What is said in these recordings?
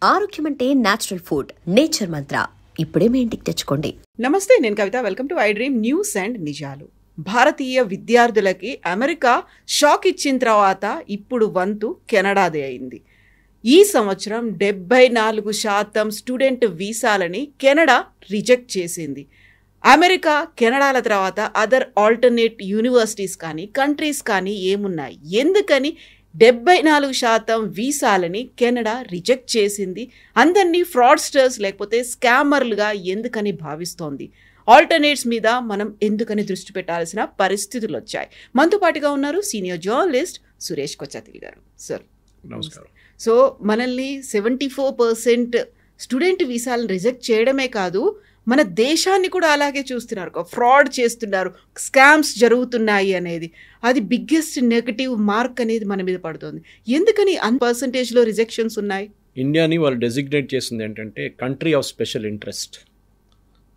ఆరోగ్యం అంటే natural food, nature మంత్ర. ఇప్పుడే మీ ఇంటికి తెచ్చుకోండి. నమస్తే, నేను Kavitha. Welcome to I dream news and నిజాలు. భారతీయ విద్యార్థులకి అమెరికా షాక్ ఇచ్చిన తర్వాత ఇప్పుడు వంతు కెనడాదే అయింది. ఈ సంవత్సరం 74% స్టూడెంట్ వీసాలని కెనడా రిజెక్ట్ చేసింది. అమెరికా, కెనడాల తర్వాత అదర్ ఆల్టర్నేట్ యూనివర్సిటీస్ కానీ కంట్రీస్ కానీ ఏమున్నాయి? ఎందుకని 74% వీసాలని కెనడా రిజెక్ట్ చేసింది? అందరినీ ఫ్రాడ్స్టర్స్ లేకపోతే స్కామర్లుగా ఎందుకని భావిస్తోంది? ఆల్టర్నేట్స్ మీద మనం ఎందుకని దృష్టి పెట్టాల్సిన పరిస్థితులు వచ్చాయి? మనతో పాటుగా ఉన్నారు సీనియర్ జర్నలిస్ట్ సురేష్ కొచ్చాతిల్ గారు. సార్ నమస్కారం. సో మనల్ని 74% స్టూడెంట్ వీసాలను రిజెక్ట్ చేయడమే కాదు, మన దేశాన్ని కూడా అలాగే చూస్తున్నారు. ఫ్రాడ్ చేస్తున్నారు, స్కామ్స్ జరుగుతున్నాయి అనేది అది బిగ్గెస్ట్ నెగటివ్ మార్క్ అనేది మన మీద పడుతుంది. ఎందుకని పర్సంటేజ్లో రిజెక్షన్స్ ఉన్నాయి? ఇండియాని వాళ్ళు డెసిగ్నేట్ చేసింది ఏంటంటే కంట్రీ ఆఫ్ స్పెషల్ ఇంట్రెస్ట్.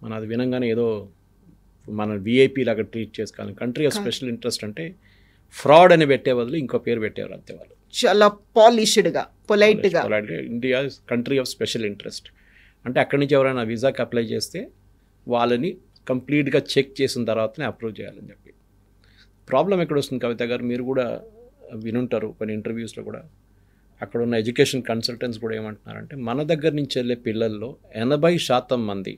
మన అది వినంగానే ఏదో మన విఐపీ లాగా ట్రీట్ చేసుకోవాలి. కంట్రీ ఆఫ్ స్పెషల్ ఇంట్రెస్ట్ అంటే ఫ్రాడ్ అని పెట్టే బదులు ఇంకో పేరు పెట్టేవారు అంతే. వాళ్ళు చాలా పాలిష్డ్గా, పొలైట్గా India country of special interest అంటే అక్కడి నుంచి ఎవరైనా వీసాకి అప్లై చేస్తే వాళ్ళని కంప్లీట్గా చెక్ చేసిన తర్వాతనే అప్రూవ్ చేయాలని చెప్పి. ప్రాబ్లం ఎక్కడ వస్తుంది కవిత గారు, మీరు కూడా వినుంటారు కొన్ని ఇంటర్వ్యూస్లో కూడా. అక్కడ ఉన్న ఎడ్యుకేషన్ కన్సల్టెంట్స్ కూడా ఏమంటున్నారంటే మన దగ్గర నుంచి వెళ్ళే పిల్లల్లో 80% మంది,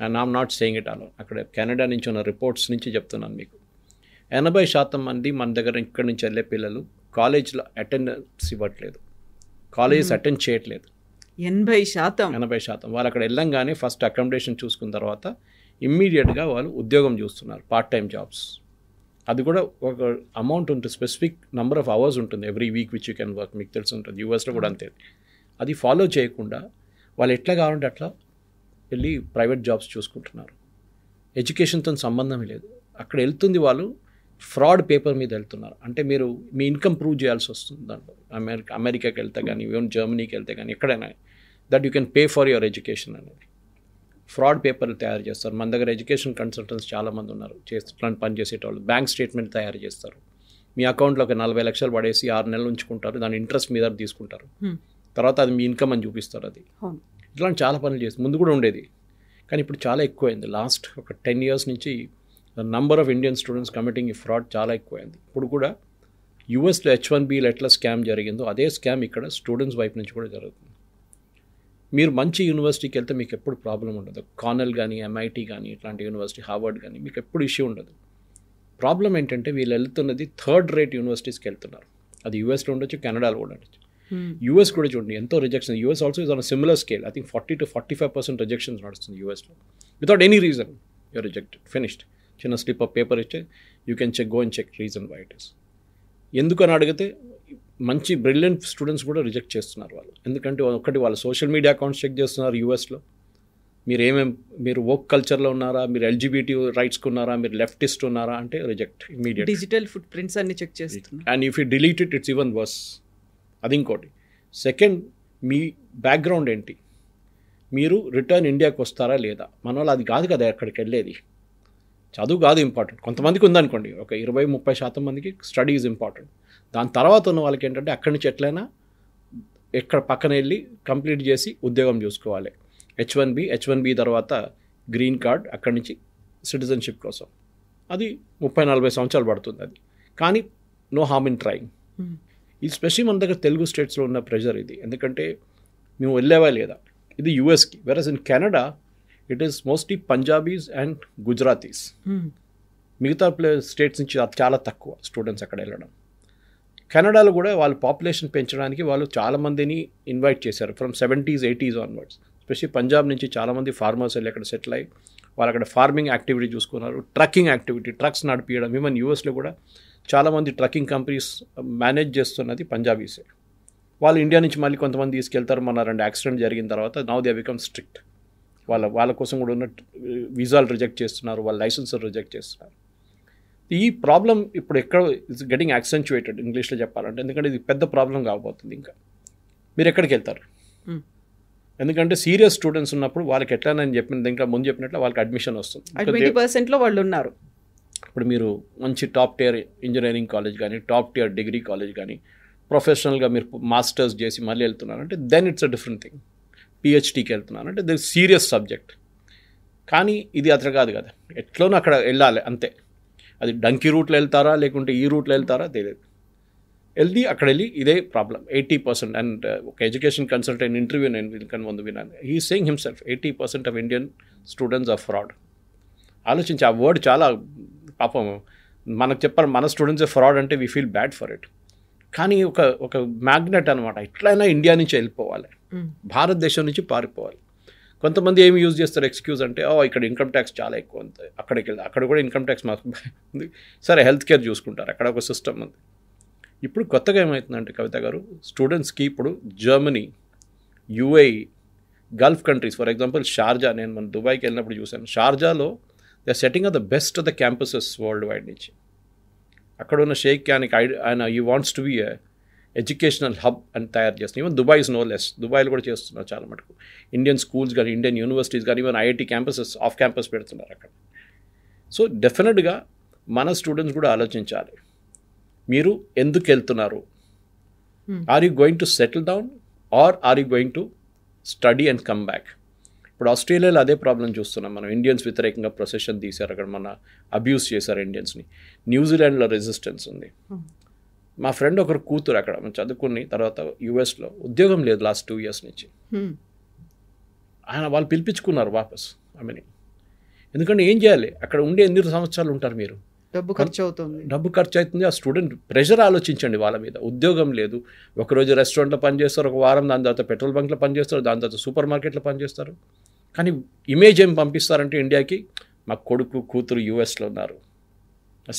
and I'm not saying it also, అక్కడ కెనడా నుంచి ఉన్న రిపోర్ట్స్ నుంచి చెప్తున్నాను మీకు, 80% మంది మన దగ్గర ఇక్కడి నుంచి వెళ్ళే పిల్లలు కాలేజ్లో అటెండెన్స్ ఇవ్వట్లేదు, కాలేజెస్ అటెండ్ చేయట్లేదు. 80% వాళ్ళు అక్కడ వెళ్ళంగానే ఫస్ట్ అకామిడేషన్ చూసుకున్న తర్వాత ఇమ్మీడియట్గా వాళ్ళు ఉద్యోగం చూస్తున్నారు, పార్ట్ టైం జాబ్స్. అది కూడా ఒక అమౌంట్ ఉంటుంది, స్పెసిఫిక్ నెంబర్ ఆఫ్ అవర్స్ ఉంటుంది every week which you can work. మీకు తెలిసి ఉంటుంది, యూఎస్లో కూడా అంతే. అది ఫాలో చేయకుండా వాళ్ళు ఎట్లా కావాలంటే అట్లా వెళ్ళి ప్రైవేట్ జాబ్స్ చూసుకుంటున్నారు. ఎడ్యుకేషన్తో సంబంధం లేదు. అక్కడ వెళ్తుంది వాళ్ళు ఫ్రాడ్ పేపర్ మీద వెళ్తున్నారు. అంటే మీరు మీ ఇన్కమ్ ప్రూవ్ చేయాల్సి వస్తుంది దాంట్లో. అమెరికాకి వెళ్తే కానీ, ఈవెన్ జర్మనీకి వెళ్తే కానీ, ఎక్కడైనా that you can pay for your education అనేది. ఫ్రాడ్ పేపర్లు తయారు చేస్తారు. మన దగ్గర ఎడ్యుకేషన్ కన్సల్టెంట్స్ చాలామంది ఉన్నారు, ఇట్లాంటి పని చేసేటోళ్ళు. బ్యాంక్ స్టేట్మెంట్ తయారు చేస్తారు. మీ అకౌంట్లో ఒక 40 లక్షలు పడేసి 6 నెలలు ఉంచుకుంటారు, దాని ఇంట్రెస్ట్ మీద తీసుకుంటారు, తర్వాత అది మీ ఇన్కమ్ అని చూపిస్తారు. అది ఇట్లాంటి చాలా పనులు చేస్తారు. ముందు కూడా ఉండేది, కానీ ఇప్పుడు చాలా ఎక్కువైంది. లాస్ట్ ఒక 10 years నుంచి number of Indian students committing ఈ ఫ్రాడ్ చాలా ఎక్కువైంది. ఇప్పుడు కూడా యూఎస్లో H1Bలో ఎట్లా స్కామ్ జరిగిందో అదే స్కామ్ ఇక్కడ స్టూడెంట్స్ వైపు నుంచి కూడా జరుగుతుంది. మీరు మంచి యూనివర్సిటీకి వెళ్తే మీకు ఎప్పుడు ప్రాబ్లం ఉండదు. కార్నెల్ కానీ, MIT కానీ, ఇట్లాంటి యూనివర్సిటీ, హార్వర్డ్ కానీ, మీకు ఎప్పుడు ఇష్యూ ఉండదు. ప్రాబ్లం ఏంటంటే వీళ్ళు వెళ్తున్నది థర్డ్ రేట్ యూనివర్సిటీస్కి వెళ్తున్నారు. అది యూఎస్లో ఉండొచ్చు, కెనడాలో కూడా ఉండొచ్చు. యూఎస్ కూడా చూడండి ఎంతో rejection. US also is on similar scale. I think 40 to 45% rejections నడుస్తుంది యూఎస్లో. Without any reason you're rejected, finished. చిన్న స్లిప్ ఆఫ్ పేపర్ ఇచ్చే you can check, go and check reason why it is. ఎందుకని అడిగితే మంచి బ్రిలియంట్ స్టూడెంట్స్ కూడా reject చేస్తున్నారు వాళ్ళు. ఎందుకంటే ఒకటి వాళ్ళ సోషల్ మీడియా అకౌంట్స్ చెక్ చేస్తున్నారు యూఎస్లో. మీరు వోక్ కల్చర్లో ఉన్నారా, మీరు LGBT రైట్స్కి ఉన్నారా, మీరు లెఫ్టిస్ట్ ఉన్నారా అంటే reject immediate. Digital foot prints అన్ని చెక్ చేస్తున్నారు. And if you delete it, it's even worse. అది ఇంకోటి. సెకండ్, మీ బ్యాక్గ్రౌండ్ ఏంటి, మీరు రిటర్న్ ఇండియాకి వస్తారా లేదా. మన వాళ్ళు అది కాదు కదా అక్కడికి వెళ్ళేది, చదువు కాదు ఇంపార్టెంట్. కొంతమందికి ఉందనుకోండి, ఒక 20-30% మందికి స్టడీ ఈజ్ ఇంపార్టెంట్. దాని తర్వాత ఉన్న వాళ్ళకి ఏంటంటే అక్కడి నుంచి ఎట్లయినా ఎక్కడ పక్కన వెళ్ళి కంప్లీట్ చేసి ఉద్యోగం చూసుకోవాలి. H1B తర్వాత గ్రీన్ కార్డ్, అక్కడి నుంచి సిటిజన్షిప్ కోసం. అది 30-40 సంవత్సరాలు పడుతుంది. అది కానీ నో హార్మ్ ఇన్ ట్రైయింగ్. ఇది స్పెషల్లీ మన దగ్గర తెలుగు స్టేట్స్లో ఉన్న ప్రెషర్ ఇది. ఎందుకంటే మేము వెళ్ళేవా లేదా. ఇది యూఎస్కి. Whereas in Canada it is mostly Punjabis and Gujaratis. మిగతా స్టేట్స్ నుంచి చాలా తక్కువ స్టూడెంట్స్ అక్కడ వెళ్ళడం. కెనడాలో కూడా వాళ్ళు పాపులేషన్ పెంచడానికి వాళ్ళు చాలామందిని ఇన్వైట్ చేశారు from 70s, 80s onwards. Specially Punjab నుంచి చాలామంది ఫార్మర్స్ వెళ్ళి అక్కడ సెటిల్ అయ్యి వాళ్ళు అక్కడ ఫార్మింగ్ యాక్టివిటీ చూసుకున్నారు, ట్రక్కింగ్ యాక్టివిటీ, ట్రక్స్ నడిపించడం. ఈవెన్ యూఎస్లో కూడా చాలామంది ట్రక్కింగ్ కంపెనీస్ మేనేజ్ చేస్తున్నది పంజాబీసే. వాళ్ళు ఇండియా నుంచి మళ్ళీ కొంతమంది తీసుకెళ్తారు. మన 2 యాక్సిడెంట్ జరిగిన తర్వాత నౌ దే బికమ్ స్ట్రిక్ట్. వాళ్ళ కోసం కూడా ఉన్న వీసాలు రిజెక్ట్ చేస్తున్నారు, వాళ్ళ లైసెన్సులు రిజెక్ట్ చేస్తున్నారు. ఈ ప్రాబ్లం ఇప్పుడు ఎక్కడ ఇట్స్ గెటింగ్ యాక్సెంచుయేటెడ్ ఇంగ్లీష్లో చెప్పాలంటే. ఎందుకంటే ఇది పెద్ద ప్రాబ్లం కాబోతుంది. ఇంకా మీరు ఎక్కడికి వెళ్తారు? ఎందుకంటే సీరియస్ స్టూడెంట్స్ ఉన్నప్పుడు వాళ్ళకి ఎట్లా నేను చెప్పిన ఇంకా ముందు చెప్పినట్లు వాళ్ళకి అడ్మిషన్ వస్తుంది. 20%లో వాళ్ళు ఉన్నారు. ఇప్పుడు మీరు మంచి టాప్ టియర్ ఇంజనీరింగ్ కాలేజ్ కానీ, టాప్ టియర్ డిగ్రీ కాలేజ్ కానీ, ప్రొఫెషనల్గా మీరు మాస్టర్స్ చేసి మళ్ళీ వెళ్తున్నారంటే then it's a different thing. పిహెచ్డీకి వెళ్తున్నారంటే ది సీరియస్ సబ్జెక్ట్. కానీ ఇది అట్లా కాదు కదా, ఎట్లోనూ అక్కడ వెళ్ళాలి అంతే. అది డంకీ రూట్లో వెళ్తారా లేకుంటే ఈ రూట్లో వెళ్తారా తెలియదు, అక్కడ వెళ్ళి ఇదే ప్రాబ్లం. 80% అండ్ ఒక ఎడ్యుకేషన్ కన్సల్టెంట్ ఇంటర్వ్యూ నేను వీళ్ళకన్నా ముందు విన్నాను. He saying himself 80% of Indian students are fraud. ఆలోచించి ఆ వర్డ్ చాలా పాపం మనకు చెప్పాలి, మన స్టూడెంట్స్ ఫ్రాడ్ అంటే we feel bad for it. కానీ ఒక మ్యాగ్నెట్ అనమాట, ఎట్లయినా ఇండియా నుంచి వెళ్ళిపోవాలి, భారతదేశం నుంచి పారిపోవాలి. కొంతమంది ఏమి యూజ్ చేస్తారు ఎక్స్క్యూజ్ అంటే, ఇక్కడ ఇన్కమ్ ట్యాక్స్ చాలా ఎక్కువ ఉంది, అక్కడికి వెళ్ళి అక్కడ కూడా ఇన్కమ్ ట్యాక్స్ మాకు ఉంది, సరే హెల్త్ కేర్ చూసుకుంటారు, అక్కడ ఒక సిస్టమ్ ఉంది. ఇప్పుడు కొత్తగా ఏమవుతుందంటే కవిత గారు, స్టూడెంట్స్కి ఇప్పుడు Germany, UAE, Gulf countries, for example Sharjah, నేను మన దుబాయ్కి వెళ్ళినప్పుడు చూశాను, షార్జాలో they are setting of the best of the campuses worldwide నుంచి. అక్కడ ఉన్న షేక్ ఆయన ఈ wants to be educational hub అని తయారు చేస్తున్నాం. Even Dubai is no less, దుబాయ్లో కూడా చేస్తున్నారు చాలా మటుకు. ఇండియన్ స్కూల్స్ కానీ, ఇండియన్ యూనివర్సిటీస్ కానీ, even IIT campuses off campus పెడుతున్నారు అక్కడ. సో డెఫినెట్గా మన స్టూడెంట్స్ కూడా ఆలోచించాలి, మీరు ఎందుకు వెళ్తున్నారు, are you going to settle down or are you going to study and come back. ఇప్పుడు ఆస్ట్రేలియాలో అదే ప్రాబ్లం చూస్తున్నాం మనం. ఇండియన్స్ వ్యతిరేకంగా ప్రొసెషన్ తీశారు, అక్కడ మన అబ్యూస్ చేశారు ఇండియన్స్ని. న్యూజిలాండ్లో రెసిస్టెన్స్ ఉంది. మా ఫ్రెండ్ ఒకరు కూతురు అక్కడ చదువుకుని తర్వాత యూఎస్లో ఉద్యోగం లేదు లాస్ట్ 2 years నుంచి. వాళ్ళు పిలిపించుకున్నారు వాపస్ ఆమెని. ఎందుకంటే ఏం చేయాలి, అక్కడ ఉండే 8 సంవత్సరాలు ఉంటారు మీరు, డబ్బు ఖర్చు అవుతుంది. ఆ స్టూడెంట్ ప్రెషర్ ఆలోచించండి వాళ్ళ మీద. ఉద్యోగం లేదు, ఒకరోజు రెస్టారెంట్లో పనిచేస్తారు, ఒక వారం దాని తర్వాత పెట్రోల్ బంక్లో పనిచేస్తారు, దాని తర్వాత సూపర్ మార్కెట్లో పనిచేస్తారు. కానీ ఇమేజ్ ఏం పంపిస్తారంటే ఇండియాకి, మా కొడుకు కూతురు యూఎస్లో ఉన్నారు,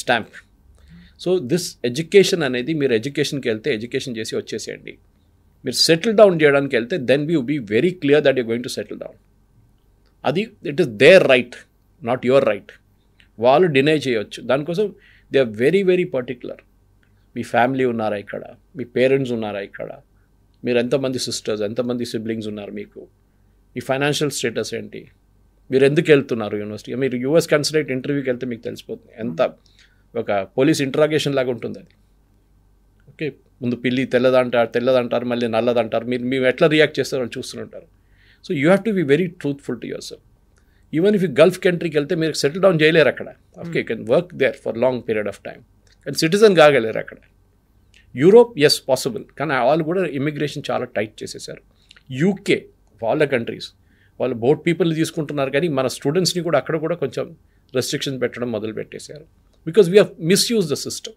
స్టాంప్. సో దిస్ ఎడ్యుకేషన్ అనేది, మీరు ఎడ్యుకేషన్కి వెళ్తే ఎడ్యుకేషన్ చేసి వచ్చేసేయండి. మీరు సెటిల్ డౌన్ చేయడానికి వెళ్తే then you be very clear that you going to settle down. అది it is their right, not your right. వాళ్ళు డినై చేయవచ్చు. దానికోసం they are very very particular. మీ ఫ్యామిలీ ఉన్నారా ఇక్కడ, మీ పేరెంట్స్ ఉన్నారా ఇక్కడ, మీరు ఎంతమంది సిస్టర్స్, ఎంతమంది సిబ్లింగ్స్ ఉన్నారు, మీకు మీ ఫైనాన్షియల్ స్టేటస్ ఏంటి, మీరు ఎందుకు వెళ్తున్నారు యూనివర్సిటీ. మీరు యూఎస్ కన్సలేట్ ఇంటర్వ్యూకి వెళ్తే మీకు తెలిసిపోతుంది, ఎంత ఒక పోలీస్ ఇంట్రాగేషన్ లాగా ఉంటుంది అది. ఓకే, ముందు పిల్లి తెల్లదంటారు, మళ్ళీ నల్లదంటారు, మీరు ఎట్లా రియాక్ట్ చేస్తారో వాళ్ళు చూస్తుంటారు. So you have to be very truthful to yourself. Even if you Gulf కంట్రీకి వెళ్తే మీరు సెటిల్ డౌన్ చేయలేరు అక్కడ. Okay, can work there for long period of time, కానీ సిటిజన్ కాగలేరు అక్కడ. యూరోప్ ఎస్ పాసిబుల్, కానీ వాళ్ళు కూడా ఇమిగ్రేషన్ చాలా టైట్ చేసేసారు. యూకే వాళ్ళ కంట్రీస్ వాళ్ళు బోట్ పీపుల్ని తీసుకుంటున్నారు, కానీ మన స్టూడెంట్స్ని కూడా అక్కడ కూడా కొంచెం రెస్ట్రిక్షన్స్ పెట్టడం మొదలు పెట్టేశారు. Because we have misuse the system.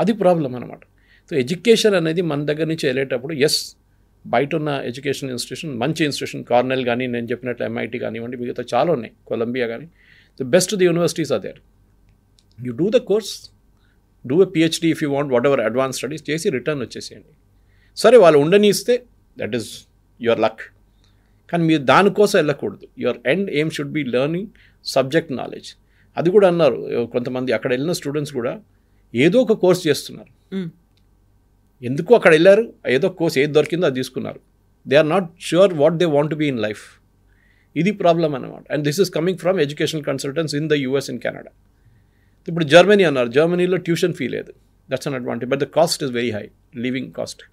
అది ప్రాబ్లం అనమాట. సో ఎడ్యుకేషన్ అనేది మన దగ్గర నుంచి వెళ్ళేటప్పుడు, ఎస్ బయట ఉన్న ఎడ్యుకేషన్ ఇన్స్టిట్యూషన్ మంచి ఇన్స్టిట్యూషన్, కార్నెల్ కానీ, నేను చెప్పినట్లు ఎంఐటి కానివ్వండి, మిగతా చాలా ఉన్నాయి, కొలంబియా కానీ, the best the universities are there. You do the course, do a PhD if you want, whatever advance studies చేసి రిటర్న్ వచ్చేసేయండి. సరే వాళ్ళు ఉండనిస్తే దట్ ఈస్ యువర్ లక్, కానీ మీరు దానికోసం వెళ్ళకూడదు. Your end aim should be learning subject knowledge. అది కూడా అన్నారు కొంతమంది అక్కడ వెళ్ళిన స్టూడెంట్స్ కూడా, ఏదో ఒక కోర్స్ చేస్తున్నారు. ఎందుకు అక్కడ వెళ్ళారు, ఏదో కోర్స్ ఏది దొరికిందో అది తీసుకున్నారు. They are not sure what they want to be in life. ఇది ప్రాబ్లం అనమాట. And this is coming from educational consultants in the US, in Canada. ఇప్పుడు జర్మనీ అన్నారు, జర్మనీలో ట్యూషన్ ఫీ లేదు, that's an advantage, but the cost is very high, living cost.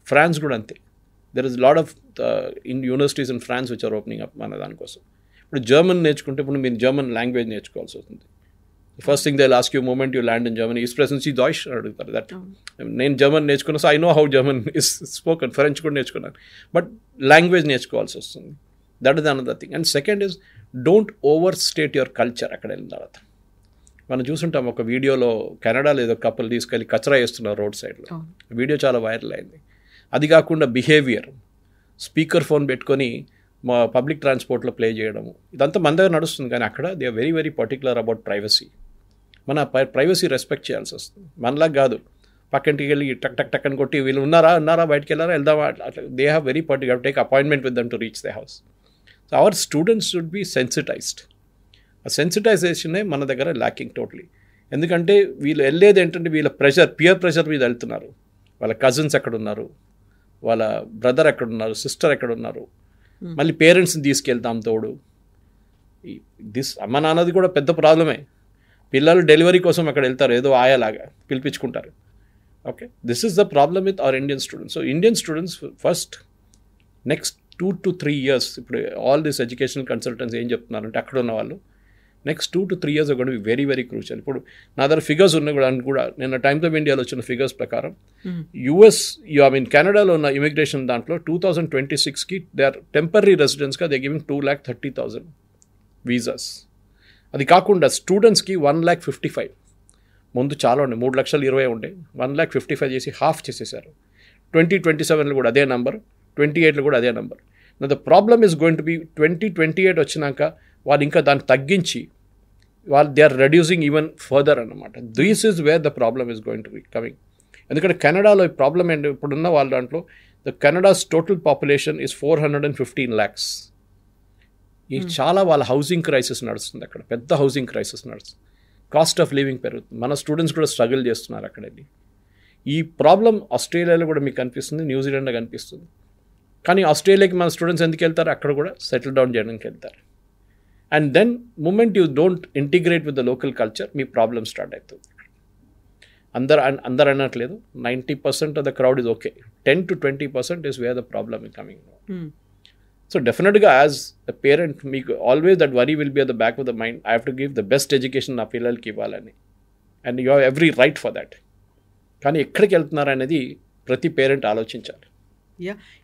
France కూడా అంతే. There is lot of in universities in France which are opening up మన దానికోసం. ఇప్పుడు German నేర్చుకుంటే, ఇప్పుడు మీరు జర్మన్ లాంగ్వేజ్ నేర్చుకోవాల్సి వస్తుంది. First thing they will ask you moment you land in Germany, ఈస్ ప్రెసెన్స్ ఈ డాయిష్ అడుగుతారు. దట్ నేను జర్మన్ నేర్చుకున్నా, so I know how German is spoken. French కూడా నేర్చుకున్నాను, బట్ లాంగ్వేజ్ నేర్చుకోవాల్సి వస్తుంది. That is another thing. And second is, don't overstate your culture. అక్కడ వెళ్ళిన తర్వాత మనం చూసుంటాం, ఒక వీడియోలో కెనడాలో ఏదో కపుల్ తీసుకెళ్ళి కచరా వేస్తున్నారు రోడ్ సైడ్లో. వీడియో చాలా వైరల్ అయింది. అది కాకుండా బిహేవియర్, స్పీకర్ ఫోన్ పెట్టుకొని మా పబ్లిక్ ట్రాన్స్పోర్ట్లో ప్లే చేయడము, ఇదంతా మన దగ్గర నడుస్తుంది. కానీ అక్కడ they are very very particular about privacy. మన ప్రైవసీ రెస్పెక్ట్ చేయాల్సి వస్తుంది. మనలాగా కాదు, పక్కింటికి వెళ్ళి టక్ టక్ టక్ అని కొట్టి, వీళ్ళు ఉన్నారా బయటికి వెళ్ళారా వెళ్దామా అట్లా. They have very particular, take appointment with them to reach the house. So our students should be sensitised. ఆ సెన్సిటైజేషనే మన దగ్గర ల్యాకింగ్ టోటలీ. ఎందుకంటే వీళ్ళు వెళ్ళేది ఏంటంటే, వీళ్ళ ప్రెషర్, పియర్ ప్రెషర్ మీద వెళ్తున్నారు. వాళ్ళ కజిన్స్ ఎక్కడున్నారు, వాళ్ళ బ్రదర్ ఎక్కడున్నారు, సిస్టర్ ఎక్కడున్నారు, మళ్ళీ పేరెంట్స్ని తీసుకెళ్తాం తోడు. అమ్మ నాన్నది కూడా పెద్ద ప్రాబ్లమే. పిల్లలు డెలివరీ కోసం అక్కడ వెళ్తారు, ఏదో ఆయాలాగా పిలిపించుకుంటారు. Okay, this is the problem with our Indian students. So Indian students first next 2 to 3 years, ఇప్పుడు ఆల్ దిస్ ఎడ్యుకేషనల్ కన్సల్టెంట్స్ ఏం చెప్తున్నారంటే అక్కడ ఉన్న వాళ్ళు next 2 to 3 years are going to be very very crucial. ఇప్పుడు నా దగ్గర ఫిగర్స్ ఉన్నాయి కూడా నిన్న టైమ్స్ ఆఫ్ ఇండియాలో వచ్చిన ఫిగర్స్ ప్రకారం యుఎస్ కెనడాలో ఉన్న ఇమిగ్రేషన్ దాంట్లో 2026కి దే ఆర్ టెంపరీ రెసిడెంట్స్గా దే గివింగ్ 2,30,000 వీసాస్. అది కాకుండా స్టూడెంట్స్కి 1,55,000. ముందు చాలా ఉండే 3,20,000 ఉండే 1,55,000 చేసి హాఫ్ చేసేసారు. 2027లో కూడా అదే నెంబర్, 28లో కూడా అదే number. The problem is going to be 2028 వచ్చినాక వాళ్ళు ఇంకా దాన్ని తగ్గించి వాళ్ళు they are reducing even further అన్నమాట. This is where the problem is going to be coming. ఎందుకంటే కెనడాలో ఈ ప్రాబ్లమ్ ఏంటి, ఇప్పుడున్న వాళ్ళ దాంట్లో the Canada's total population is 415 lakhs. ఈ చాలా వాళ్ళ హౌసింగ్ క్రైసిస్ నడుస్తుంది అక్కడ, పెద్ద హౌసింగ్ క్రైసిస్ నడుస్తుంది. కాస్ట్ ఆఫ్ లివింగ్ పెరుగుతుంది. మన స్టూడెంట్స్ కూడా స్ట్రగుల్ చేస్తున్నారు అక్కడ వెళ్ళి. ఈ ప్రాబ్లం ఆస్ట్రేలియాలో కూడా మీకు కనిపిస్తుంది, న్యూజిలాండ్లో కనిపిస్తుంది. కానీ ఆస్ట్రేలియాకి మన స్టూడెంట్స్ ఎందుకు వెళ్తారు, అక్కడ కూడా సెటిల్ డౌన్ చేయడానికి వెళ్తారు. And then moment you don't integrate with the local culture, మీ ప్రాబ్లమ్ స్టార్ట్ అవుతుంది. అందరు అనట్లేదు, 90% of the crowd is okay, 10 to 20% is where the problem is coming. So డెఫినెట్గా యాజ్ ఎ పేరెంట్ మీకు always that worry will be at the back of the mind. I have to give the best education నా పిల్లలకి ఇవ్వాలని, and you have every right for that. కానీ ఎక్కడికి వెళ్తున్నారు అనేది ప్రతి పేరెంట్ ఆలోచించాలి.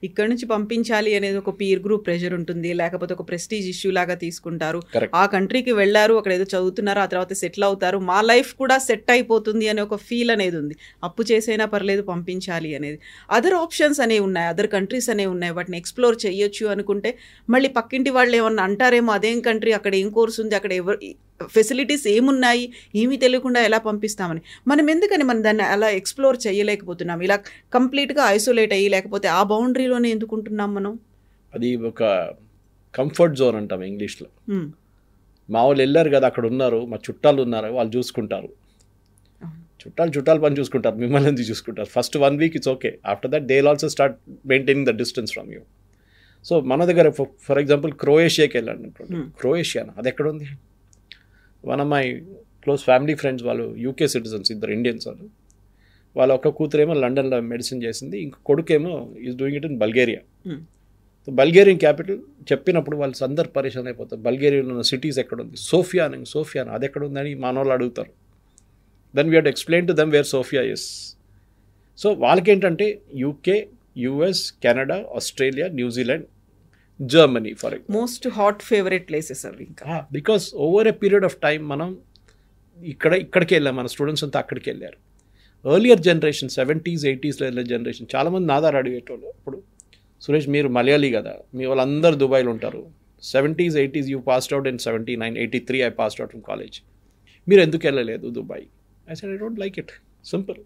ఇక్కడ నుంచి పంపించాలి అనేది ఒక పీర్ గ్రూప్ ప్రెషర్ ఉంటుంది, లేకపోతే ఒక ప్రెస్టీజ్ ఇష్యూ లాగా తీసుకుంటారు. ఆ కంట్రీకి వెళ్ళారు, అక్కడ ఏదో చదువుతున్నారు, ఆ తర్వాత సెటిల్ అవుతారు, మా లైఫ్ కూడా సెట్ అయిపోతుంది అనే ఒక ఫీల్ అనేది ఉంది. అప్పు చేసైనా పర్లేదు పంపించాలి అనేది. అదర్ ఆప్షన్స్ అనేవి ఉన్నాయి, అదర్ కంట్రీస్ అనేవి ఉన్నాయి, వాటిని ఎక్స్ప్లోర్ చేయొచ్చు అనుకుంటే మళ్ళీ పక్కింటి వాళ్ళు ఏమన్నా అంటారేమో, అదేం కంట్రీ, అక్కడ ఏం కోర్స్ ఉంది, అక్కడ ఫెసిలిటీస్ ఏమున్నాయి, ఏమీ తెలియకుండా ఎలా పంపిస్తామని. మనం ఎందుకని మనం దాన్ని అలా ఎక్స్ప్లోర్ చేయలేకపోతున్నాం, ఇలా కంప్లీట్గా ఐసోలేట్ అయ్యి, లేకపోతే ఆ బౌండరీలోనే ఎందుకుంటున్నాం మనం? అది ఒక కంఫర్ట్ జోన్ అంటాం ఇంగ్లీష్లో. మా వాళ్ళు వెళ్ళారు కదా, అక్కడ ఉన్నారు, మా చుట్టాలు ఉన్నారు, వాళ్ళు చూసుకుంటారు. చుట్టాలు పని చూసుకుంటారు, మిమ్మల్ని ఎందుకు చూసుకుంటారు? First 1 week it's okay, after that they will also start maintaining the distance from you. So మన దగ్గర ఫర్ ఎగ్జాంపుల్ క్రొయేషియాకి వెళ్ళాను అనుకోండి. క్రొయేషియానా, అది ఎక్కడ ఉంది? One of my close family friends వాళ్ళు యూకే సిటిజన్స్, ఇద్దరు ఇండియన్స్. వాళ్ళ ఒక కూతురేమో లండన్లో మెడిసిన్ చేసింది, ఇంకో కొడుకేమో is doing it in Bulgaria. So Bulgarian capital చెప్పినప్పుడు వాళ్ళు అందరు పరేషాన్ అయిపోతారు. బల్గేరియాలో ఉన్న సిటీస్ ఎక్కడ ఉంది, సోఫియా అది ఎక్కడ ఉందని మానవాళ్ళు అడుగుతారు. Then we have to explain to them where Sofia is. So వాళ్ళకేంటంటే UK, US, Canada, Australia, New Zealand, Germany for most hot favourite places అవి. Because over a period of time మనం ఇక్కడికి వెళ్ళాం, మన స్టూడెంట్స్ అంతా అక్కడికి వెళ్ళారు. ఎర్లియర్ జనరేషన్ 70s, 80sలో వెళ్ళే జనరేషన్ చాలామంది నాదారు అడిగేటోళ్ళు. ఇప్పుడు సురేష్ మీరు మలయాళీ కదా, మీ వాళ్ళందరూ దుబాయ్లో ఉంటారు. 70s, 80s you passed out in 79, 83 I passed out from college. మీరు ఎందుకు వెళ్ళలేదు Dubai? I said I don't like it, simple.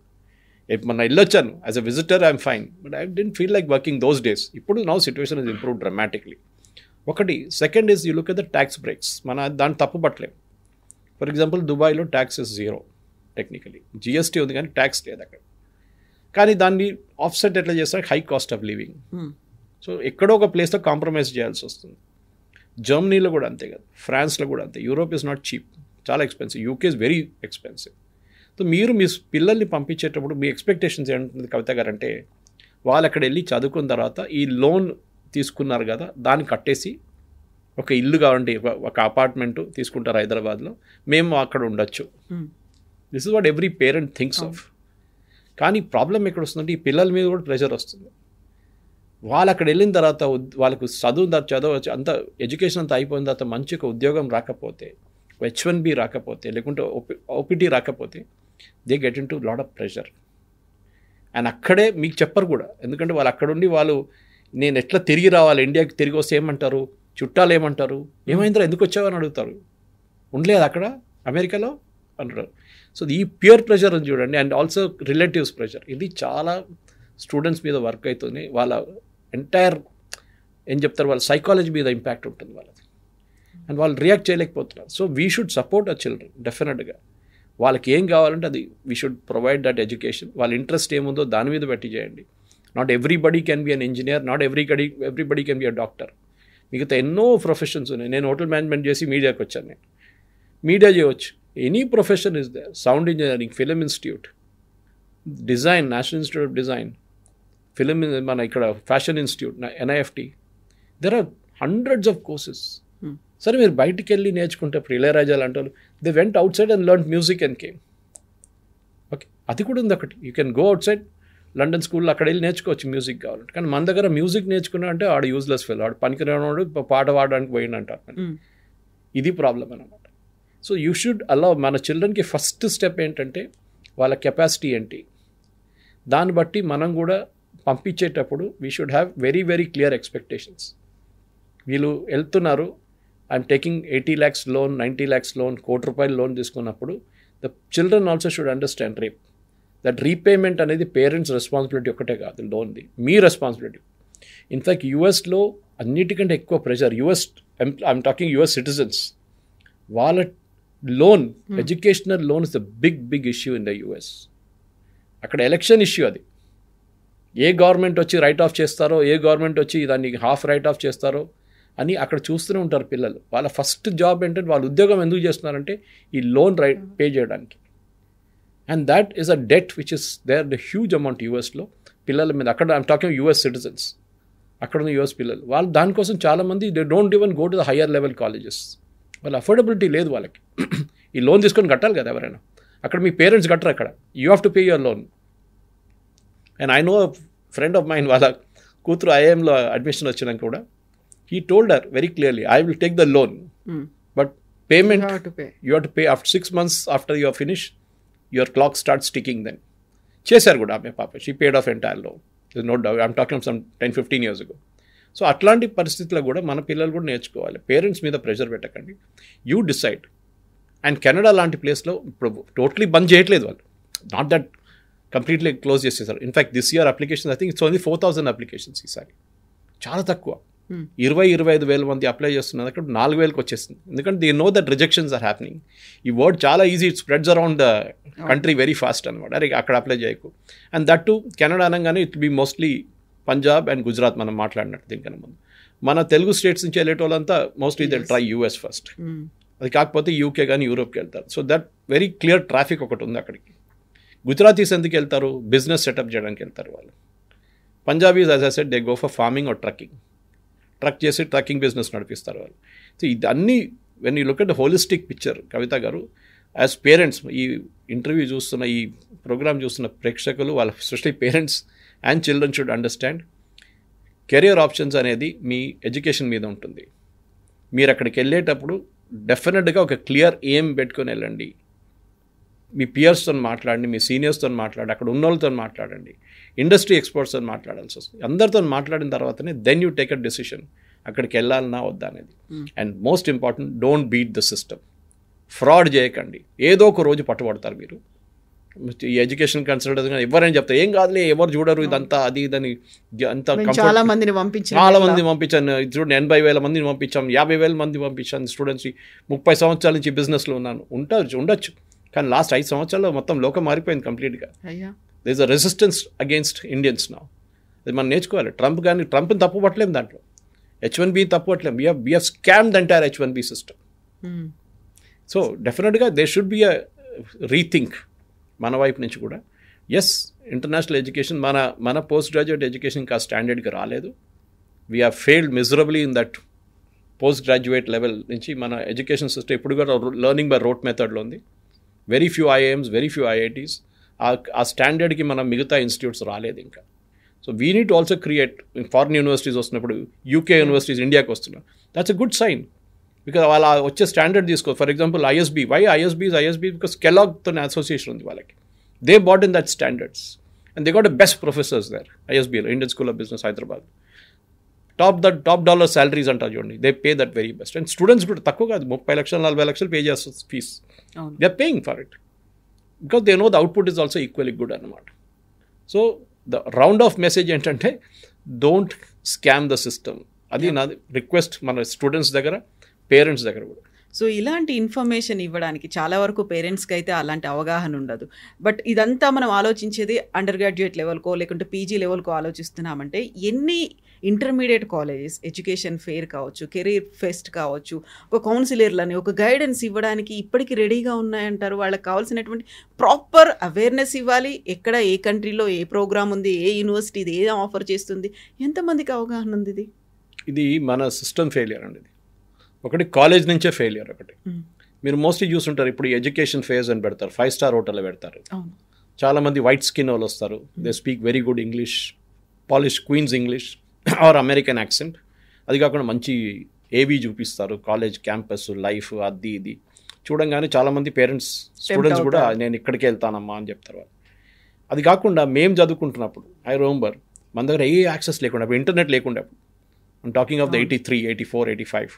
మొన్న వెళ్ళొచ్చాను as a visitor, I'm fine, but I didn't feel like working those days. ఇప్పుడు now situation is improve dramatically. ఒకటి. Second is you look at the tax breaks. మన దాన్ని తప్పు పట్టలేము. For example దుబాయ్లో tax is 0 technically, GST ఉంది కానీ tax లేదు అక్కడ. కానీ దాన్ని ఆఫ్సెట్ ఎట్లా చేస్తారు, high cost of living. So ఎక్కడో ఒక ప్లేస్లో కాంప్రమైజ్ చేయాల్సి వస్తుంది. జర్మనీలో కూడా అంతే కదా, ఫ్రాన్స్లో కూడా అంతే. యూరోప్ ఈజ్ నాట్ చీప్, చాలా expensive. UK is very expensive. So మీరు మీ పిల్లల్ని పంపించేటప్పుడు మీ ఎక్స్పెక్టేషన్స్ ఏంటంటే కవిత గారు అంటే, వాళ్ళు అక్కడ వెళ్ళి చదువుకున్న తర్వాత ఈ లోన్ తీసుకున్నారు కదా దాన్ని కట్టేసి ఒక ఇల్లు కావాలంటే ఒక అపార్ట్మెంటు తీసుకుంటారు హైదరాబాద్లో, మేము అక్కడ ఉండొచ్చు. This is what every parent thinks of. కానీ ప్రాబ్లం ఎక్కడ వస్తుందంటే ఈ పిల్లల మీద కూడా ప్రెషర్ వస్తుంది. వాళ్ళు అక్కడ వెళ్ళిన తర్వాత వాళ్ళకు చదువు అంత ఎడ్యుకేషన్ అంతా అయిపోయిన తర్వాత మంచి ఒక ఉద్యోగం రాకపోతే, H1B రాకపోతే, లేకుంటే ఓపీటీ రాకపోతే, they get in to lot of pressure. And అక్కడే మీకు చెప్పరు కూడా, ఎందుకంటే వాళ్ళు అక్కడుండి వాళ్ళు నేను ఎట్లా తిరిగి రావాలి, ఇండియాకి తిరిగి వస్తే ఏమంటారు, చుట్టాలు ఏమంటారు, ఏమైందో ఎందుకు వచ్చావని అడుగుతారు. ఉండలేదు అక్కడ అమెరికాలో అంటారు. సో ఈ ప్యూర్ ప్రెషర్ అని చూడండి. అండ్ ఆల్సో రిలేటివ్స్ ప్రెషర్, ఇది చాలా స్టూడెంట్స్ మీద వర్క్ అవుతుంది. వాళ్ళ ఎంటైర్ ఏం చెప్తారు, వాళ్ళ సైకాలజీ మీద ఇంపాక్ట్ ఉంటుంది వాళ్ళది. అండ్ వాళ్ళు రియాక్ట్ చేయలేకపోతున్నారు. So we should support our children డెఫినెట్గా. వాళ్ళకి ఏం కావాలంటే అది we should provide that education. వాళ్ళ ఇంట్రెస్ట్ ఏముందో దాని మీద పెట్టి చేయండి. Not everybody can be an engineer, not everybody can be a doctor. మిగతా ఎన్నో ప్రొఫెషన్స్ ఉన్నాయి. నేను హోటల్ మేనేజ్మెంట్ చేసి మీడియాకి వచ్చాను. నేను మీడియా చేయవచ్చు, any profession is there. Sound engineering, film institute, design, national institute of design, film మన ఇక్కడ fashion institute, NIFT, there are hundreds of courses. సరే మీరు బయటికి వెళ్ళి నేర్చుకుంటే ఇప్పుడు ఇళయరాజా లాంటి వాళ్ళు they went outside and learn music and came. Okay, అది కూడా ఉంది ఒకటి. You can go outside, London స్కూల్లో అక్కడ వెళ్ళి నేర్చుకోవచ్చు మ్యూజిక్ కావాలంటే. కానీ మన దగ్గర మ్యూజిక్ నేర్చుకున్నా అంటే ఆడు యూజ్లెస్ ఫెల్, ఆడు పనికిరాడు, పాట పాడడానికి పోయిందంటారు. ఇది ప్రాబ్లం అనమాట. సో యూ షుడ్ అలౌ మన చిల్డ్రన్కి ఫస్ట్ స్టెప్ ఏంటంటే వాళ్ళ కెపాసిటీ ఏంటి, దాన్ని బట్టి మనం కూడా పంపించేటప్పుడు we should have very very clear expectations. వీళ్ళు వెళ్తున్నారు, I'm taking 80 lakhs loan, 90 lakhs loan, ₹1 కోటి లోన్ తీసుకున్నప్పుడు the children also should understand that repayment అనేది పేరెంట్స్ రెస్పాన్సిబిలిటీ ఒకటే కాదు, లోన్ది మీ రెస్పాన్సిబిలిటీ. ఇన్ఫ్యాక్ట్ యూఎస్లో అన్నిటికంటే ఎక్కువ pressure, I'm talking US citizens, వాళ్ళ loan, educational loan is the big issue in the US. అక్కడ ఎలక్షన్ ఇష్యూ అది. ఏ గవర్నమెంట్ వచ్చి రైట్ ఆఫ్ చేస్తారో, ఏ గవర్నమెంట్ వచ్చి దాన్ని హాఫ్ రైట్ ఆఫ్ చేస్తారో అని అక్కడ చూస్తూనే ఉంటారు పిల్లలు. వాళ్ళ ఫస్ట్ జాబ్ ఏంటంటే వాళ్ళ ఉద్యోగం ఎందుకు చేస్తున్నారంటే ఈ లోన్ పే చేయడానికి. And that is a debt which is there the huge amount యూఎస్లో పిల్లల మీద. అక్కడ ఐఎమ్ టాకింగ్ యుఎస్ సిటిజన్స్, అక్కడ ఉన్న యుఎస్ పిల్లలు, వాళ్ళు దానికోసం చాలామంది they don't even go to the higher level colleges. వాళ్ళ అఫోర్డబిలిటీ లేదు వాళ్ళకి. ఈ లోన్ తీసుకొని కట్టాలి కదా ఎవరైనా. అక్కడ మీ పేరెంట్స్ కట్టరు, అక్కడ you have to pay your loan. And I know friend of mine, వాళ్ళ కూతురు ఐఐఎంలో అడ్మిషన్ వచ్చినాక కూడా he told her very clearly, I will take the loan, but payment you have to pay after 6 months after you are finished, your clock starts ticking then. Chesaru kuda ame papa, she paid off entire loan, there's no doubt. I'm talking some 10-15 years ago. So atlanti paristhitilo kuda mana pillalu kuda నేర్చుకోవాలి. Parents మీద pressure పెట్టకండి, you decide. And Canada లాంటి ప్లేస్లో ఇప్పుడు totally బంద్ చేయట్లేదు వాళ్ళు, not that completely close చేసేసారు. In fact this year applications I think it's only 4,000 applications ఈసారి, చాలా తక్కువ. 20-25 వేల మంది అప్లై చేస్తున్నారు, అక్కడ 4,000కి వచ్చేస్తుంది. ఎందుకంటే they know that rejections are happening. ఈ వర్డ్ చాలా easy, it spreads around the country very fast అనమాట. అరే అక్కడ అప్లై చేయకు. అండ్ దట్ టు కెనడా అనగానే it be mostly Punjab and Gujarat మనం మాట్లాడినట్టు. దీనికన్నా ముందు మన తెలుగు స్టేట్స్ నుంచి వెళ్ళేటోళ్ళంతా mostly they try US first, అది కాకపోతే యూకే కానీ యూరోప్కి వెళ్తారు. So that very clear traffic ఒకటి ఉంది అక్కడికి. గుజరాతీస్ ఎందుకు వెళ్తారు? బిజినెస్ సెటప్ చేయడానికి వెళ్తారు వాళ్ళు. Punjabis as I said they go for farming or trucking, truck చేసి ట్రక్కింగ్ బిజినెస్ నడిపిస్తారు వాళ్ళు. సో ఇదన్నీ when you look at the holistic picture, Kavitha గారు యాజ్ పేరెంట్స్, ఈ ఇంటర్వ్యూ చూస్తున్న, ఈ ప్రోగ్రామ్ చూస్తున్న ప్రేక్షకులు, వాళ్ళ specially parents and children should understand career options అనేది మీ ఎడ్యుకేషన్ మీద ఉంటుంది. మీరు అక్కడికి వెళ్ళేటప్పుడు డెఫినెట్గా ఒక క్లియర్ ఎయిమ్ పెట్టుకొని వెళ్ళండి. మీ పియర్స్తో మాట్లాడండి, మీ సీనియర్స్తో మాట్లాడండి, అక్కడ ఉన్న వాళ్ళతో మాట్లాడండి, ఇండస్ట్రీ ఎక్స్పర్ట్స్తో మాట్లాడాల్సి వస్తుంది. అందరితో మాట్లాడిన తర్వాతనే then you take a decision అక్కడికి వెళ్ళాలన్నా వద్దా అనేది. And most important, don't beat the system. Fraud చేయకండి, ఏదో ఒక రోజు పట్టుబడతారు మీరు. ఈ ఎడ్యుకేషన్ కన్సల్టెంట్గా ఎవరైనా చెప్తారు ఏం కాదులే, ఎవరు చూడరు, ఇదంతా అది ఇదని అంత. చాలా మందిని పంపించాను, 80,000 మందిని పంపించాం, 50,000 మంది పంపించాను స్టూడెంట్స్. 30 సంవత్సరాల నుంచి బిజినెస్లో ఉన్నాను. ఉండొచ్చు, కానీ లాస్ట్ 5 సంవత్సరాల్లో మొత్తం లోకం మారిపోయింది కంప్లీట్గా. There is a resistance against Indians now. అది మనం నేర్చుకోవాలి. ట్రంప్ని తప్పు పట్టలేము, దాంట్లో H1B తప్పు పట్టలేము. We have scam the entire H1B system. So డెఫినెట్గా they should be a rethink మన వైపు నుంచి కూడా. ఎస్, ఇంటర్నేషనల్ ఎడ్యుకేషన్, మన పోస్ట్ గ్రాడ్యుయేట్ ఎడ్యుకేషన్ ఇంకా స్టాండర్డ్కి రాలేదు. We have failed miserably in that post graduate level నుంచి. మన ఎడ్యుకేషన్ సిస్టమ్ ఇప్పుడు కూడా లెర్నింగ్ బై రోట్ మెథడ్లో ఉంది. Very few IIMs, very few IITs. ఆ స్టాండర్డ్కి మన మిగతా ఇన్స్టిట్యూట్స్ రాలేదు ఇంకా. So we need to also create. Foreign universities వస్తున్నప్పుడు UK యూనివర్సిటీస్ ఇండియాకి వస్తున్నారు, that's a good sign. Because వాళ్ళ వచ్చే స్టాండర్డ్ తీసుకో. For example ISB, why ISB because కెలాగ్తో అసోసియేషన్ ఉంది వాళ్ళకి. They bought in that standards and they got a best professors there. ISBలో, Indian school of business, Hyderabad. Top dollar salaries అంటారు చూడండి, they pay that very best. And students కూడా తక్కువ కాదు, 30 లక్షలు 40 లక్షలు పే చేస్తారు fees. They are paying for it because they know the output is also equally good అన్నమాట. So the round of message ఏంటంటే డోంట్ స్కామ్ ద సిస్టమ్. అది నా రిక్వెస్ట్ మన స్టూడెంట్స్ దగ్గర, పేరెంట్స్ దగ్గర కూడా. సో ఇలాంటి ఇన్ఫర్మేషన్ ఇవ్వడానికి చాలా వరకు పేరెంట్స్కి అయితే అలాంటి అవగాహన ఉండదు. బట్ ఇదంతా మనం ఆలోచించేది అండర్ గ్రాడ్యుయేట్ లెవెల్కో లేకుంటే PG లెవెల్కో ఆలోచిస్తున్నామంటే ఎన్ని ఇంటర్మీడియట్ కాలేజెస్ ఎడ్యుకేషన్ ఫెయిర్ కావచ్చు, కెరీర్ ఫెస్ట్ కావచ్చు, ఒక కౌన్సిలర్లని ఒక గైడెన్స్ ఇవ్వడానికి ఇప్పటికీ రెడీగా ఉన్నాయంటారు? వాళ్ళకి కావాల్సినటువంటి ప్రాపర్ అవేర్నెస్ ఇవ్వాలి. ఎక్కడ ఏ కంట్రీలో ఏ ప్రోగ్రామ్ ఉంది, ఏ యూనివర్సిటీ ఇది ఏ ఆఫర్ చేస్తుంది, ఎంతమందికి అవగాహన ఉంది? ఇది మన సిస్టమ్ ఫెయిలియర్ అండి. ఇది ఒకటి కాలేజ్ నుంచే ఫెయిలియర్. ఒకటి మీరు మోస్ట్లీ చూస్తుంటారు, ఇప్పుడు ఎడ్యుకేషన్ ఫేర్స్ అని పెడతారు, 5-star హోటల్లో పెడతారు. చాలామంది వైట్ స్కిన్ వాళ్ళు వస్తారు, they speak very good English, polish Queen's English or American accent. అది కాకుండా మంచి ఏవీ చూపిస్తారు, కాలేజ్ క్యాంపస్ లైఫ్ అది ఇది చూడంగానే చాలామంది పేరెంట్స్ స్టూడెంట్స్ కూడా నేను ఇక్కడికి వెళ్తానమ్మా అని చెప్తారు వాళ్ళు. అది కాకుండా మేము చదువుకుంటున్నప్పుడు ఐ రిమెంబర్ మన దగ్గర ఏ యాక్సెస్ లేకుండా, ఇంటర్నెట్ లేకుండా, I'm talking of the 83, 84, 85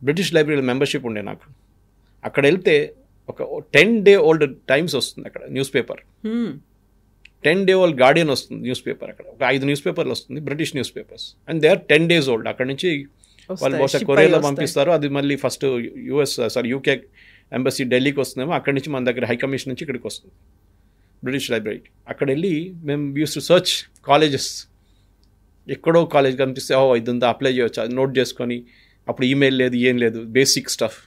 British లైబ్రరీలో మెంబర్షిప్ ఉండే నాకు. అక్కడ వెళ్తే ఒక 10-day old టైమ్స్ వస్తుంది అక్కడ news paper, 10-day old Guardian వస్తుంది న్యూస్ పేపర్, అక్కడ ఒక 5 న్యూస్ పేపర్లు వస్తుంది, British news papers, and they are 10 days old. అక్కడ నుంచి వాళ్ళు బహుశా కొరియాలో పంపిస్తారు, అది మళ్ళీ ఫస్ట్ యూకే ఎంబసీ ఢిల్లీకి వస్తుందేమో, అక్కడి నుంచి మన దగ్గర హై కమిషన్ నుంచి ఇక్కడికి వస్తుంది బ్రిటిష్ లైబ్రరీకి. అక్కడ వెళ్ళి మేము యూస్ టు సర్చ్ కాలేజెస్, ఎక్కడో కాలేజ్ కనిపిస్తే ఇదంతా అప్లై చేయవచ్చు, అది నోట్ చేసుకొని, అప్పుడు ఈమెయిల్ లేదు ఏం లేదు, బేసిక్ స్టఫ్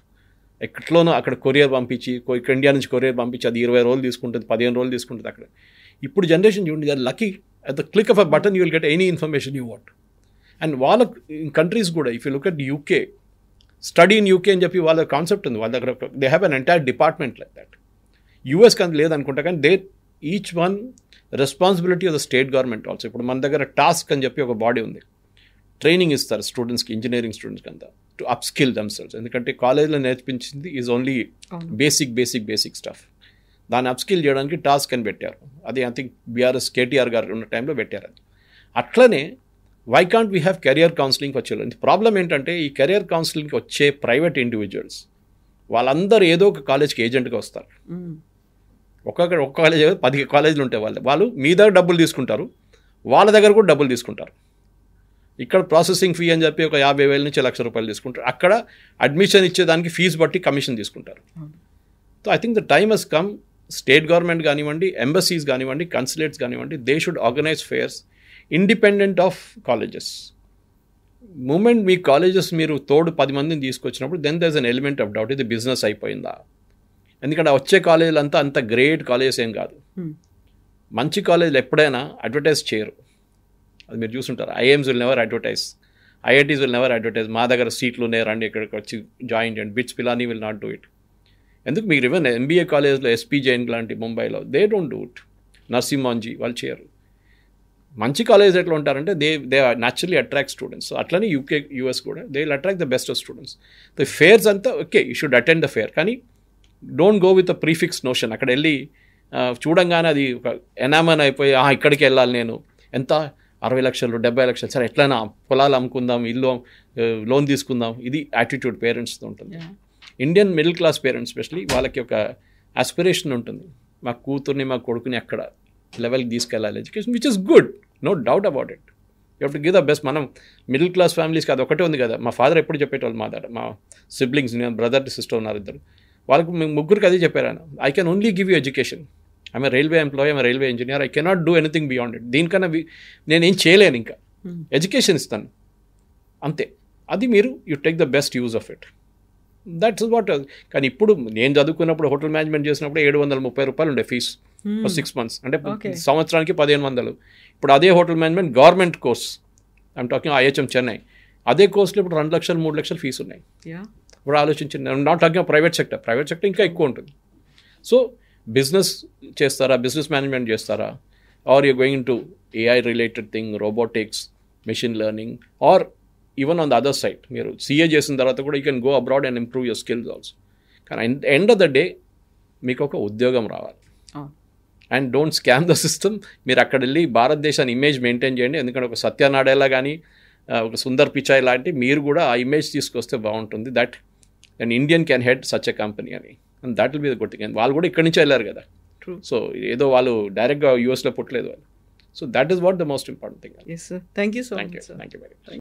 ఎక్కట్లోనో అక్కడ కొరియర్ పంపించి, ఇక్కడ ఇండియా నుంచి కొరియర్ పంపించి అది 20 రోజులు తీసుకుంటుంది, 15 రోజులు తీసుకుంటుంది అక్కడ. ఇప్పుడు జనరేషన్ చూడండి, అది lucky at the click of a button you will get any information you want. And వాళ్ళ కంట్రీస్ కూడా if you look at UK, study in UK అని చెప్పి వాళ్ళ కాన్సెప్ట్ ఉంది వాళ్ళ దగ్గర, they have an entire department like that. యూఎస్కి అది లేదనుకుంటా, కానీ they each one responsibility of the state government also. ఇప్పుడు మన దగ్గర టాస్క్ అని చెప్పి ఒక బాడీ ఉంది, ట్రైనింగ్ ఇస్తారు స్టూడెంట్స్కి, ఇంజనీరింగ్ స్టూడెంట్స్కి అంతా, టు అప్స్కిల్ దెమ్సెల్వ్స్. ఎందుకంటే కాలేజ్లో నేర్పించింది ఈజ్ ఓన్లీ బేసిక్ స్టఫ్, దాన్ని అప్స్కిల్ చేయడానికి టాస్క్ అని పెట్టారు. అది ఐ థింక్ బీఆర్ఎస్ కేటీఆర్ గారు ఉన్న టైంలో పెట్టారు. అది అట్లనే why can't we have career కౌన్సిలింగ్కి వచ్చే ప్రాబ్లం ఏంటంటే, ఈ కెరియర్ కౌన్సిలింగ్కి వచ్చే ప్రైవేట్ ఇండివిజువల్స్ వాళ్ళందరూ ఏదో ఒక కాలేజ్కి ఏజెంట్గా వస్తారు. ఒక కాలేజ్ 10 కాలేజీలు ఉంటాయి, వాళ్ళు మీ దగ్గర డబ్బులు తీసుకుంటారు, వాళ్ళ దగ్గర కూడా డబ్బులు తీసుకుంటారు. ఇక్కడ ప్రాసెసింగ్ ఫీ అని చెప్పి ఒక 50,000 నుంచి ₹1,00,000 తీసుకుంటారు, అక్కడ అడ్మిషన్ ఇచ్చేదానికి ఫీజు బట్టి కమిషన్ తీసుకుంటారు. So I think the time has come, state government కానివ్వండి, ఎంబసీస్ కానివ్వండి, కన్సులేట్స్ కానివ్వండి, they should organize fairs independent of colleges. Moment మీ కాలేజెస్ మీరు తోడు 10 మందిని తీసుకొచ్చినప్పుడు then there is an element of doubt, ఇది బిజినెస్ అయిపోయిందా. ఎందుకంటే వచ్చే కాలేజీలు అంతా గ్రేట్ కాలేజెస్ ఏం కాదు. మంచి కాలేజీలు ఎప్పుడైనా అడ్వర్టైజ్ చేయరు, అది మీరు చూసుంటారు. IIMs will never advertise, IITs will never advertise, మా దగ్గర సీట్లు ఉన్నాయి రండి ఇక్కడికి వచ్చి జాయిన్ చేయండి. BITS Pilani will not do it. ఎందుకు మీరు ఈవెన్ ఎంబీఏ కాలేజ్లో ఎస్పీ జైన్ లాంటి ముంబైలో దే డోంట్ డూ ఇట్, నర్సింహాంజీ వాళ్ళు చేయరు. మంచి కాలేజ్ ఎట్లా ఉంటారంటే దే న్యాచురలీ అట్రాక్ట్ స్టూడెంట్స్. అట్లనే యూకే యూఎస్ కూడా they will attract the best of students. The fairs అంతా okay, you should attend the fair, కానీ don't go with a prefix notion. అక్కడ వెళ్ళి చూడంగానే అది ఒక ఎనామన్ అయిపోయి ఇక్కడికి వెళ్ళాలి నేను, ఎంత 60 లక్షలు 70 లక్షలు, సరే ఎట్లయినా పొలాలు అమ్ముకుందాం, ఇల్లు లోన్ తీసుకుందాం, ఇది యాటిట్యూడ్ పేరెంట్స్తో ఉంటుంది. Indian middle class parents especially వాళ్ళకి ఒక ఆస్పిరేషన్ ఉంటుంది, మా కూతుర్ని మా కొడుకుని అక్కడ లెవెల్కి తీసుకెళ్ళాలి education, which is good, no doubt about it. You have to give the best. మనం మిడిల్ క్లాస్ ఫ్యామిలీస్కి అది ఒకటే ఉంది కదా. మా ఫాదర్ ఎప్పుడు చెప్పేటోళ్ళు, మా సిబ్లింగ్స్, నేను బ్రదర్ సిస్టర్ ఉన్నారు ఇద్దరు, వాళ్ళకి ముగ్గురికి అదే చెప్పారు ఆయన, I can only give you education, I'm railway employee, I'm railway engineer, I cannot do anything beyond it. దీనికన్నా నేనేం చేయలేను, ఇంకా ఎడ్యుకేషన్ ఇస్తాను అంతే. అది మీరు you take the best use of it, that's what. కానీ ఇప్పుడు నేను చదువుకున్నప్పుడు హోటల్ మేనేజ్మెంట్ చేసినప్పుడు ₹730 ఉండే ఫీజు 6 months, అంటే సంవత్సరానికి 1500. ఇప్పుడు అదే hotel management government course, I'm talking IHM Chennai, అదే కోర్సులో ఇప్పుడు 2 లక్షలు 3 లక్షలు ఫీజు ఉన్నాయి. ఇప్పుడు ఆలోచించండి, నాట్ టాకింగ్ ప్రైవేట్ సెక్టర్ ఇంకా ఎక్కువ ఉంటుంది. సో బిజినెస్ చేస్తారా, బిజినెస్ మేనేజ్మెంట్ చేస్తారా, are you going to AI related thing, robotics, machine learning, or even on the other side మీరు CA చేసిన తర్వాత కూడా you can go abroad and improve your skills also. కానీ ఎండ్ ఆఫ్ ద డే మీకు ఒక ఉద్యోగం రావాలి. And don't scam the system. మీరు అక్కడ వెళ్ళి భారతదేశాన్ని ఇమేజ్ మెయింటైన్ చేయండి. ఎందుకంటే ఒక సత్యనాడేలా కానీ ఒక సుందర్ పిచాయ్ లాంటి మీరు కూడా ఆ ఇమేజ్ తీసుకొస్తే బాగుంటుంది. That and Indian can head such a company అని, and that will be the good thing. And వాళ్ళు కూడా ఇక్కడి నుంచి వెళ్ళారు కదా. సో ఏదో వాళ్ళు డైరెక్ట్గా US లో పుట్టలేదు వాళ్ళు. So that is what the most important thing. Yes, sir. Thank you so much. Thank you very much.